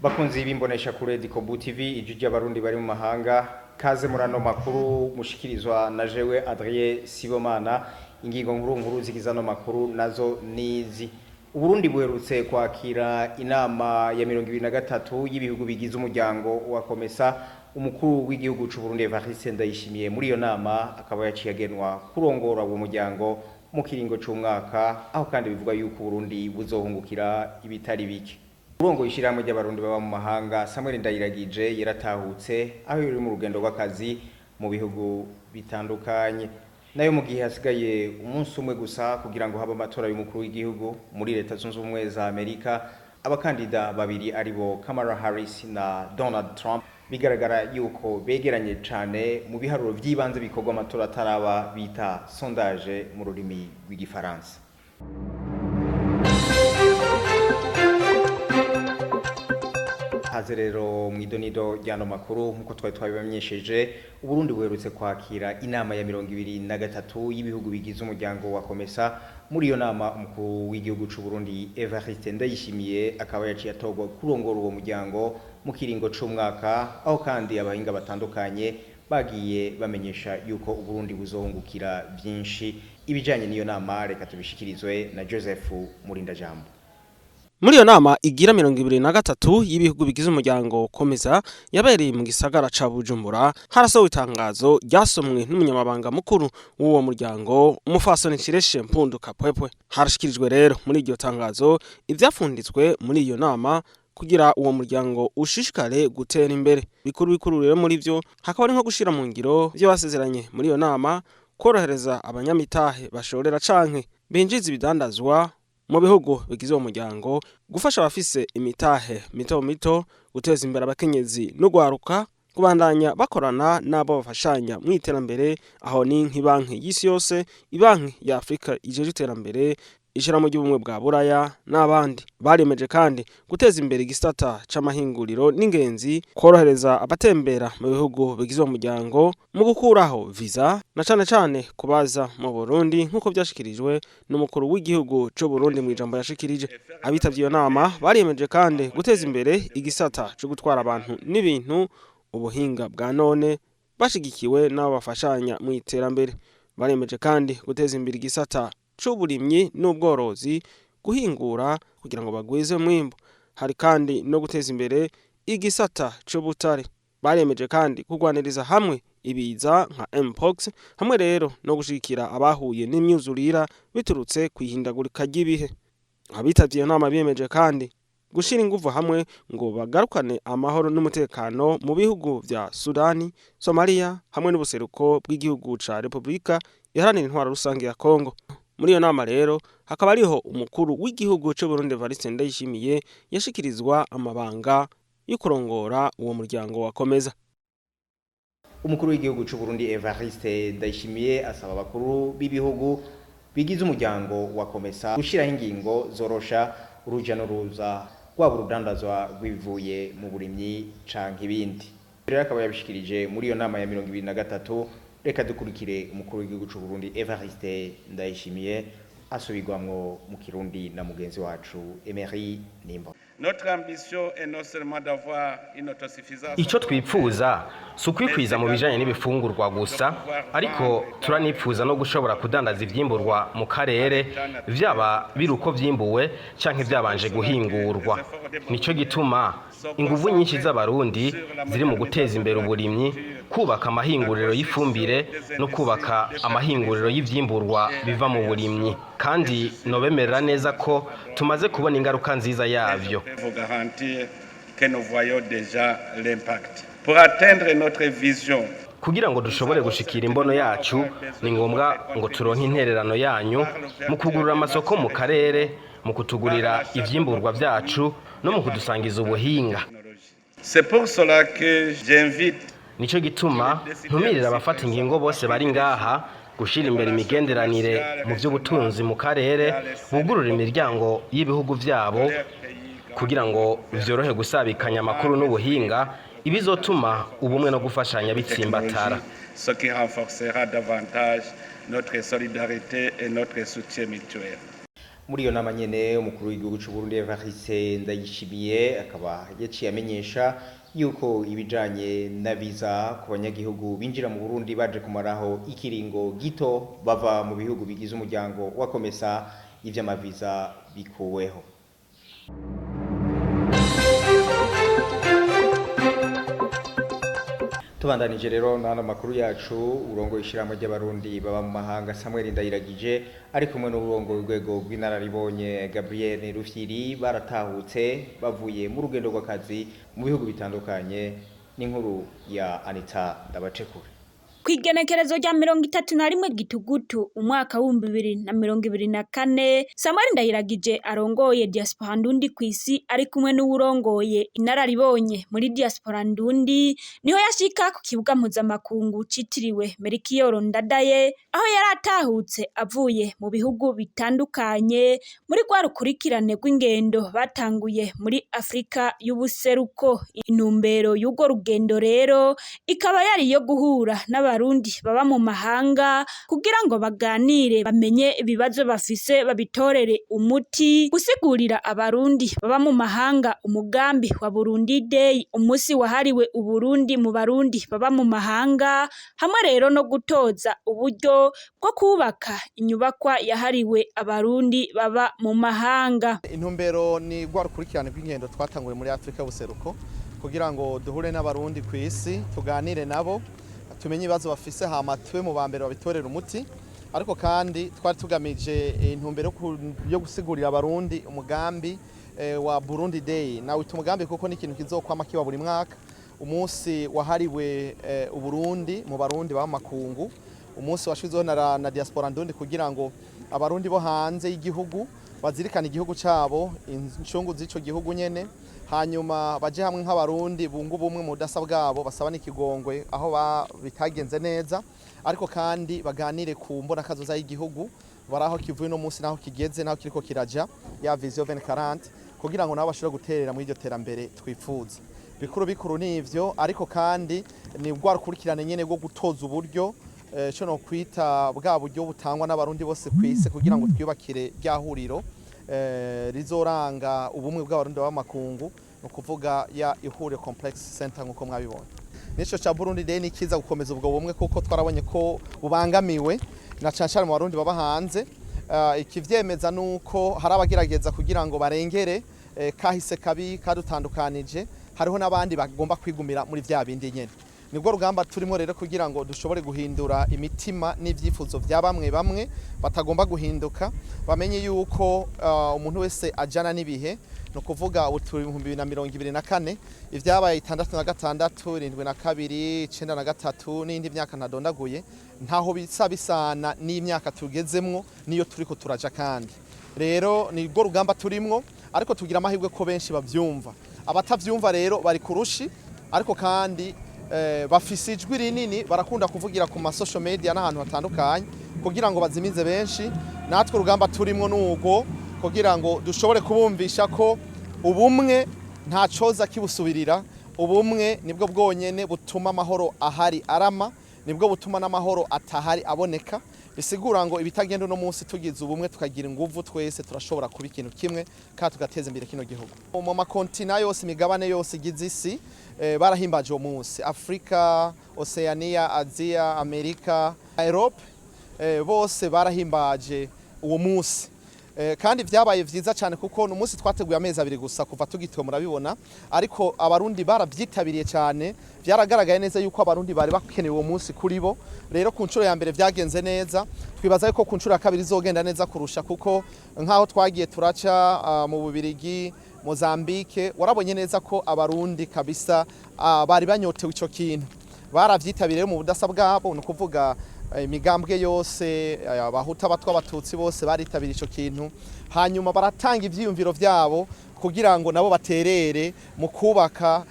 Bakunzi bimbonesha kure Dikobu TV ijuje abarundi bari mu mahanga kaze murano makuru mushikirizwa na jewe Adrien Sibomana ingingo nkuru zigizano makuru nazo nizi Uburundi buherutse kwakira inama ya 2023 y'ibihugu bigize umuryango wa Komesa umukuru w'igihugu c'u Burundi Evariste Ndayishimiye muri iyo nama akaba yaciyagenwa kurongora uwo muryango mu kiringo c'umwaka aho kandi bivuga yuko Burundi buzohungukira ibitari bike Urongo ishiramwe ry'abarundi baba mu mahanga Samuel Ndayiragije yaratahutse aho yuri mu rugendo rw'akazi mu bihugu bitandukanye nayo mu gihe hasigaye umunsi umwe gusa kugira ngo habe amatora y'umukuru w'igihugu muri leta zunze ubumwe za Amerika abakandida babiri aribo Kamala Harris na Donald Trump bigaragara yuko begeranye cyane mu biharuro by'ibanze bikorwa amatora ataraba bita sondage mu rurimi rw'igifaransa Hazerero mwidonido ryano makuru nkuko twabibamenyesheje Uburundi buherutse kwakira inama ya 2023 y'ibihugu bigize umuryango wa Komesa muri iyo nama umukuru w'igihugu c'u Burundi Evariste Ndayishimiye akaba yaciye atogwa kurongora uwo muryango mu kiringo c'umwaka aho kandi abahinga batandukanye bagiye bamenyesha yuko Uburundi buzohungukira byinshi ibijanye n'iyo nama reka tubishikirizwe na Joseph Murindajambo Muri iyo nama igira 2023 y'ibihugu bigize umuryango Komeza yabereye mu gisagara ca Bujumbura harasowe itangazo ryasomwe n'umunyamabanga mukuru w'uwo muryango umufasoni Cireshe Mpundu Kapwepwe harashikirijwe rero muri iryo tangazo ivyafunditswe muri iyo nama kugira uwo muryango ushishikare gutera imbere bikuru rero muri byo hakaba ari nko gushira mu ngiro byo basezeranye muri iyo nama korohereza abanyamitahe bashorera canke binjiza ibidandazwa mu bihugu bigize uwo muryango gufasha abafise imitahe mito guteza imbere abakenyezi no gwaruka kubandanya bakorana nabo bafashanya mu iterambere aho ni nk'ibanki y'isi yose ibanki ya Afrika ijeje iterambere ishira mu gihugu bwa Buraya n'abandi baremeje kandi guteza imbere igisata c'amahinguriro n'ingenzi korohereza abatembera mu bihugu bigize uwo muryango mu gukuraho visa na cane kubaza mu Burundi nkuko byashikirijwe n'umukuru w'igihugu c'u Burundi mu ijambo yashikirije abitavye iyo nama baremeje kandi guteza imbere igisata cyo gutwara abantu n'ibintu ubuhinga bwa none bashigikiwe n'abo bafashanya mu iterambere baremeje kandi guteza imbere igisata c'uburimyi n'ubworozi guhingura kugira ngo bagwize mwimbo hari kandi no guteza imbere igisata c'ubutare baremeje kandi kugwaniriza hamwe ibiza nka mpox hamwe rero no gushikira abahuye n'imyuzurira biturutse kwihindagurika ry'ibihe abitavye nama biyemeje kandi gushira ingufu hamwe ngo bagarukane amahoro n'umutekano mu bihugu vya Sudani, Somalia hamwe n'ubuseruko bw'igihugu ca Republika Iharanira Intwaro Rusange ya Kongo muri iyo nama rero hakaba ariho umukuru w'igihugu c'u Burundi Evariste Ndayishimiye yashikirizwa amabanga yo kurongora uwo muryango wa Komeza Umukuru w'igihugu c'u Burundi Evariste Ndayishimiye asaba abakuru b'ibihugu bigize umuryango wa Komesa gushiraho ingingo zorosha uruja n'uruza rwaba urudandazwa rwivuye mu burimyi canke ibindi rero akaba yabishikirije muri iyo nama ya 2023 Reka dukurikire umukuru w'igihugu c'u Burundi Evariste Ndayishimiye asubirwamwo mu Kirundi na mugenzi wacu Emery Nimbo. Notre ambition est non seulement d'avoir une autosuffisance. Ico twipfuza sukwikwiza mu bijanye n'ibifungurwa gusa ariko turanipfuza no gushobora kudandaza ivyimburwa mu karere vyaba biruko vyimbuwe canke vyabanje guhingurwa nico gituma inguvu nyinshi z'abarundi ziri mu guteza imbere uburimyi kubaka amahinguriro y'ifumbire no kubaka amahinguriro y'ivyimburwa biva mu burimyi kandi nobemerera neza ko tumaze kubona ingaruka nziza yavyo pour atteindre notre vision kugira ngo dushobore gushikira imbono yacu ni ngombwa ngo turonke intererano yanyu mu kugurura amasoko mu karere mu kutugurira ivyimburwa vyacu no mu kudusangiza ubuhinga c'est pour cela que j'invite nico gituma ntumirira abafata ingingo bose bari ngaha gushira imbere imigenderanire mu by'ubutunzi mu karere bugurura imiryango y'ibihugu vyabo kugira ngo vyorohe gusabikanya amakuru n'ubuhinga ibizotuma ubumwe no gufashanya bitsimbatara ce qui renforcera davantage notre solidarité et notre soutien mutuel muri iyo nama nyene umukuru w'igihugu cy'u Burundi Evariste Ndayishimiye akaba yaciye amenyesha yuko ibijanye na visa ku banyagihugu binjira mu Burundi baje kumaraho ikiringo gito bava mu bihugu bigize umuryango wa COMESA ivy'amaviza bikuweho. Tubandanije rero n'ano makuru yacu urongo ishiramwe ry'abarundi baba mu mahanga Samuel Ndayiragije ari kumwe n'urongo urwego rw'inararibonye Gabriel Rufyiri baratahutse bavuye mu rugendo rw'akazi mu bihugu bitandukanye n'inkuru ya Anita Ndabacekure. Kwigenekerezo rya 31 Gitugutu umwaka wa 2024 Samuel Ndayiragije arongoye diaspora ndundi kwisi ari kumwe n'urongoye inararibonye muri diaspora ndundi niho yashika ku kibuga mpuzamakungu citiriwe Melchior Ndadaye aho yaratahutse avuye mu bihugu bitandukanye muri rwa rukurikirane rw'ingendo batanguye muri Afrika y'ubuseruko. Intumbero y'ugo rugendo rero ikaba yari yo guhura n'abarundi baba mu mahanga kugira ngo baganire bamenye ibibazo bafise babitorere umuti, gusigurira abarundi baba mu mahanga umugambi wa Burundi Day, umusi wahariwe Uburundi mu barundi baba mu mahanga, hamwe rero no gutoza uburyo bwo kubaka inyubakwa yahariwe abarundi baba mu mahanga. Intumbero ni rwa rukurikirane rw'ingendo twatanguye muri Afrika y'ubuseruko kugira ngo duhure n'abarundi ku isi tuganire nabo tumenye ibibazo bafise hama tube mu bambere babitorera umuti, ariko kandi twari tugamije intumbero yo gusigurira abarundi umugambi wa Burundi Day. Nawe umugambi kuko ni ikintu kizokwama kiba buri mwaka, umunsi wahariwe Uburundi mu barundi baba makungu, umunsi washizweho na diaspora ndundi kugira ngo abarundi bo hanze y'igihugu bazirikana igihugu cabo, incungu z'ico gihugu nyene, hanyuma baje hamwe nk'abarundi bungu bumwe mu budasa bwabo basaba n'ikigongwe aho bitagenze neza, ariko kandi baganire ku mbona kazoza y'igihugu baraho kivuye no munsi naho kigeze naho kiriko kiraja ya vision 2040 kugira ngo nabo bashobore guterera muri iryo terambere twifuza. Bikuru nivyo, ariko kandi ni bwa rukurikirane nyene bwo gutoza uburyo cyo no kwita bwa buryo butangwa n'abarundi bose kwise kugira ngo twiyubakire ryahuriro rizoranga ubumwe bw'abarundi b'amakungu, no kuvuga ya Ihuriro Complex Center nkuko mwabibonye. Nico cha Burundi Day ni kiza gukomeza ubwo bumwe kuko twarabonye ko bubangamiwe na cancara mu barundi baba hanze. Ikivyemeza nuko hari abagerageza kugira ngo barengere kahise kabi kadutandukanije, hariho n'abandi bagomba kwigumira muri vya bindi nyene. Nibwo rugamba turimo rero kugira ngo dushobore guhindura imitima n'ivyifuzo vya bamwe batagomba guhinduka, bamenye yuko umuntu wese ajana n'ibihe, no kuvuga ubu 2024 ivyabaye 66 72 93 n'indi myaka ntadondaguye ntaho bisana n'imyaka tugezemwo niyo turiko turaja. Kandi rero nibwo rugamba turimwo, ariko tugira amahirwe ko benshi bavyumva. Abatavyumva rero bari kurushi, ariko kandi bafise ijwi rinini, barakunda kuvugira ku ma social media n'ahantu hatandukanye kugira ngo bazimize benshi. Natwe urugamba turimwo n'ugo kugira ngo dushobore kubumvisha ko ubumwe nta coza kibusubirira, ubumwe nibwo bwonyene butuma amahoro ahari arama, nibwo butuma n'amahoro atahari aboneka. Bisigura ngo ibitagenda no munsi tugize ubumwe tukagira inguvu twese turashobora kuba ikintu kimwe kandi tugateza imbere kino gihugu. Mu makontina yose, imigabane yose igize isi barahimbaje uwo munsi. Afrika, Oceania, Asia, Amerika, Europe, bose barahimbaje uwo munsi. Kandi vyabaye vyiza cyane kuko no munsi twateguye amezi 2 gusa kuva tugitwe murabibona, ariko abarundi baravyitabiriye cyane. Byaragaragaye neza yuko abarundi bari bakenewe uwo munsi kuri bo. Rero ku ncuro ya mbere vyagenze neza, twibaza yuko ku ncuro ya kabiri izogenda neza kurusha, kuko nkaho twagiye turaca mu Bubirigi, Mozambique, warabonye neza ko abarundi kabisa bari banyotewe ico kintu, baravyitabiriye mu budasa bwabo, no kuvuga imigambwe yose, abahuta abatwa abatutsi bose baritabira ico kintu, hanyuma baratanga ivyiyumviro vyabo kugira ngo nabo baterere mu kubaka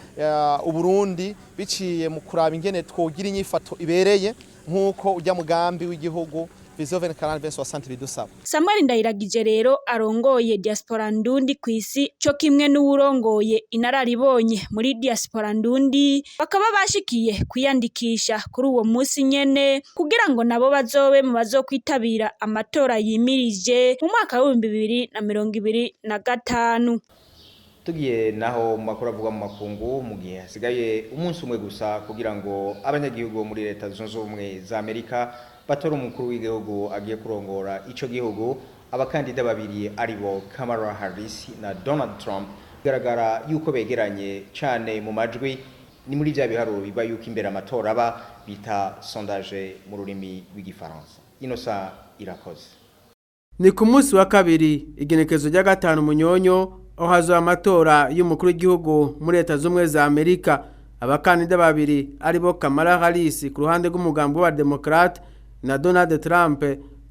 Uburundi biciye mu kuraba ingene twogira inyifato ibereye, nkuko ujya mugambi w'igihugu Vision 2040 bidusaba. Samuel Ndayiragije rero arongoye diaspora ndundi kwisi cyo kimwe n'urongoye inararibonye muri diaspora ndundi bakaba bashikiye kwiyandikisha kuri uwo munsi nyene kugira ngo nabo bazobe mu bazokwitabira amatora yimirije mu mwaka wa 2025. Tugiye naho mu makuru avuga mu makungu mu gihe hasigaye umunsi umwe gusa kugira ngo abanyagihugu muri leta zunze ubumwe za Amerika batora umukuru w'igihugu agiye kurongora ico gihugu. Abakandida babiri aribo Kamala Harris na Donald Trump bigaragara yuko begeranye cyane mu majwi. Ni muri bya biharuro biba yuko imbere amatora aba bita sondage mu rurimi rw'igifaransa. Inosa Irakoze. Ni ku munsi wa kabiri igenekezo rya 5 Munyonyo aho hazoba amatora y'umukuru w'igihugu muri leta z'umwe za Amerika. Abakandida babiri aribo Kamala Harris ku ruhande rw'umugambi wa Democrat na Donald Trump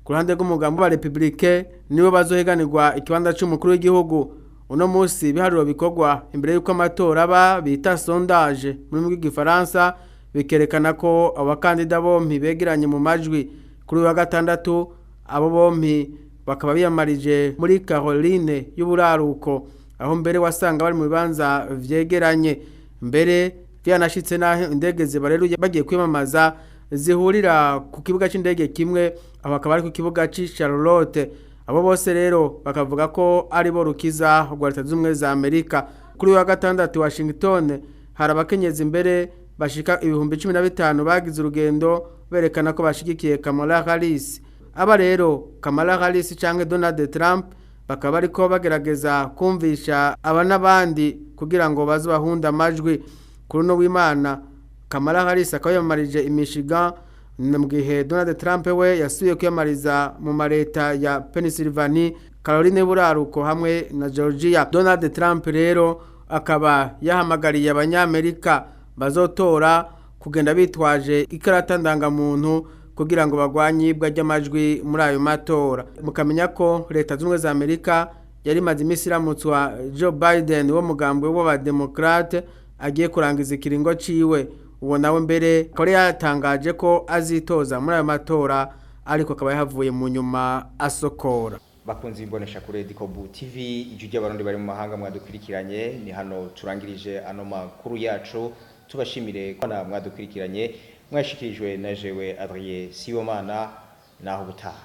ku ruhande rw'umugambi wa Republican nibo bazoheganirwa ikibanza cy'umukuru w'igihugu. Uno munsi biharuro bikorwa imbere y'uko amatora aba bita sondage mu rurimi rw'igifaransa bikerekana ko abakandida bompi begeranye mu majwi. Kuri wa gatandatu abo bompi bakaba biyamarije muri Caroline y'uburaruko aho mbere wasanga bari mu bibanza vyegeranye. Mbere byanashitse naho indege zibareruye bagiye kwimamaza zihurira ku kibuga c'indege kimwe aho akaba ari ku kibuga ci Charlotte. Abo bose rero bakavuga ko ari bo rukiza rwa leta z'umwe za Amerika. Kuri wa gatandatu Washington hari abakenyezi mbere bashika 15,000 bagize urugendo berekana ko bashigikiye Kamala Harris. Aba rero Kamala Harris canke Donald Trump bakaba ariko bagerageza kumvisha aba nabandi kugira ngo bazobahunda amajwi. Kuri no w'Imana Kamala Harris akaba yamarije i Michigan mu gihe Donald Trump we yasubiye kwiyamariza mu mareta ya Pennsylvania, Caroline y'uburaruko hamwe na Georgia. Donald Trump rero akaba yahamagariye abanyamerika bazotora kugenda bitwaje ikarata ndangamuntu kugira ngo bagwanye ibwa ry'amajwi muri ayo matora. Mukamenya ko leta z'umwe za Amerika yari maze imisi iramutswa Joe Biden wo mugambwe w'abademokrate agiye kurangiza ikiringo ciwe. Uwo nawe mbere kore yatangaje ko azitoza muri ayo matora ariko akaba yahavuye mu nyuma asokora. Bakunzi imbonesha kuri Dikobu TV ijuje abarundi bari mu mahanga mwadukurikiranye. Ni hano turangirije ano makuru yacu. Tubashimire ko mwadukurikiranye. Mwashikirijwe na jewe Adrien Sibomana naho butaha.